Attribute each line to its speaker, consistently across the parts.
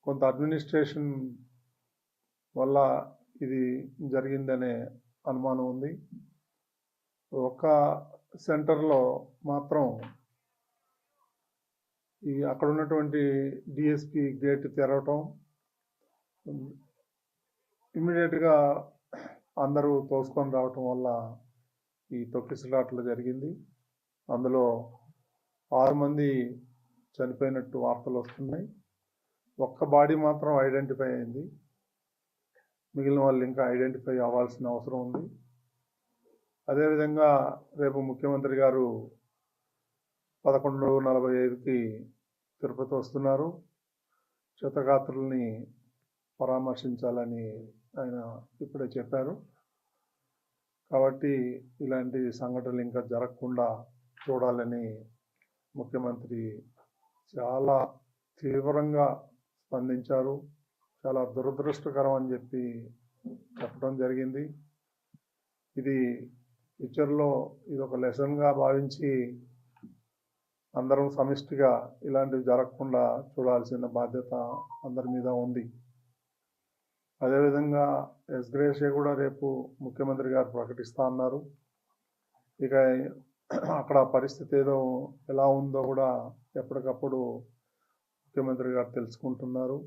Speaker 1: కొంత అడ్మినిస్ట్రేషన్ వల్ల ఇది జరిగిందనే అనుమానం ఉంది. ఒక సెంటర్లో మాత్రం అక్కడ ఉన్నటువంటి డిఎస్పి గేట్ తెరవటం, ఇమ్మీడియట్గా అందరూ తోసుకొని రావటం వల్ల ఈ తొక్కిసలాటలు జరిగింది. అందులో 6 మంది చనిపోయినట్టు వార్తలు వస్తున్నాయి. ఒక్క బాడీ మాత్రం ఐడెంటిఫై అయింది. మిగిలిన వాళ్ళు ఇంకా ఐడెంటిఫై అవ్వాల్సిన అవసరం ఉంది. అదేవిధంగా రేపు ముఖ్యమంత్రి గారు 11:45కి తిరుపతి వస్తున్నారు. క్షతగాత్రుల్ని పరామర్శించాలని ఆయన ఇప్పుడే చెప్పారు. కాబట్టి ఇలాంటి సంఘటనలు ఇంకా జరగకుండా చూడాలని ముఖ్యమంత్రి చాలా తీవ్రంగా స్పందించారు. చాలా దురదృష్టకరం అని చెప్పడం జరిగింది. ఇది ఫ్యూచర్లో ఇది ఒక లెసన్గా భావించి అందరం సమిష్టిగా ఇలాంటివి జరగకుండా చూడాల్సిన బాధ్యత అందరి మీద ఉంది. అదేవిధంగా ఎస్గ్రేషియా కూడా రేపు ముఖ్యమంత్రి గారు ప్రకటిస్తా అన్నారు. ఇక అక్కడ పరిస్థితి ఎలా ఉందో కూడా ఎప్పటికప్పుడు ముఖ్యమంత్రి గారు తెలుసుకుంటున్నారు.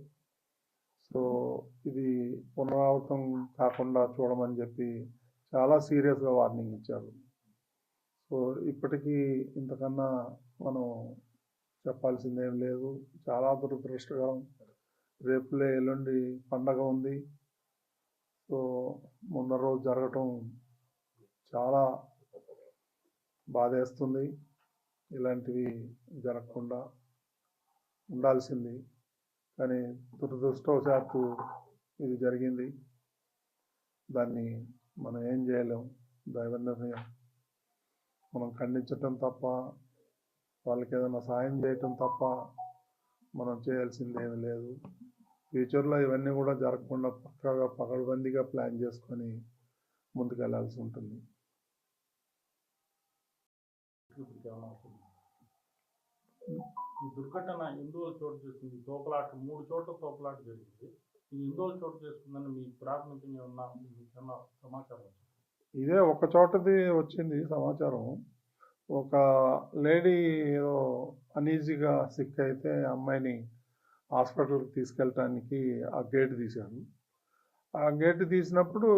Speaker 1: సో ఇది పునరావృతం కాకుండా చూడమని చెప్పి చాలా సీరియస్గా వార్నింగ్ ఇచ్చారు. సో ఇప్పటికీ ఇంతకన్నా మనం చెప్పాల్సిందేం లేదు. చాలా దురదృష్టకరం. రేపులే ఎల్లుండి పండగ ఉంది. సో ముందర రోజు జరగటం చాలా బాధేస్తుంది. ఇలాంటివి జరగకుండా ఉండాల్సింది, కానీ దురదృష్టవశాత్తు ఇది జరిగింది. దాన్ని మనం ఏం చేయలేం. దైవ నిర్ణయం. మనం ఖండించటం తప్ప, వాళ్ళకి ఏదైనా సాయం చేయటం తప్ప మనం చేయాల్సింది ఏమీ లేదు. ఫ్యూచర్లో ఇవన్నీ కూడా జరగకుండా పక్కాగా పకడ్బందీగా ప్లాన్ చేసుకొని ముందుకు వెళ్ళాల్సి ఉంటుంది.
Speaker 2: ఈ దుర్ఘటన ఇందువల్ల చోటు చేసుకుంది. తోపులాట 3 చోట్ల తోపులాట జరిగింది. ఈ ఇందువల్ల చోటు చేసుకుందని మీ ప్రాథమికంగా ఉన్న సమాచారం?
Speaker 1: ఇదే ఒక చోటది వచ్చింది సమాచారం. ఒక లేడీ ఏదో అనీజీగా సిక్ అయితే అమ్మాయిని హాస్పిటల్కి తీసుకెళ్ళటానికి ఆ గేట్ తీశారు. ఆ గేట్ తీసినప్పుడు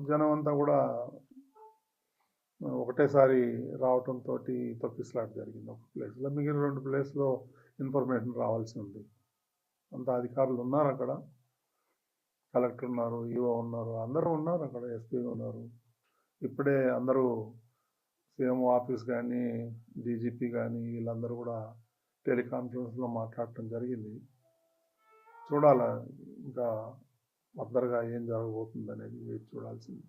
Speaker 1: జనం అంతా కూడా ఒకటేసారి రావటంతో తొక్కిసలాట జరిగింది ఒక ప్లేస్లో. మిగిలిన 2 ప్లేస్లో ఇన్ఫర్మేషన్ రావాల్సి ఉంది. అంత అధికారులు ఉన్నారు అక్కడ. కలెక్టర్ ఉన్నారు, ఈఓ ఉన్నారు, అందరూ ఉన్నారు అక్కడ, ఎస్పీ ఉన్నారు. ఇప్పుడే అందరూ సీఎం ఆఫీస్ కానీ, డీజీపీ కానీ వీళ్ళందరూ కూడా టెలికాన్ఫరెన్స్లో మాట్లాడటం జరిగింది. చూడాలా ఇంకా ఫర్దర్గా ఏం జరగబోతుంది అనేది చూడాల్సింది.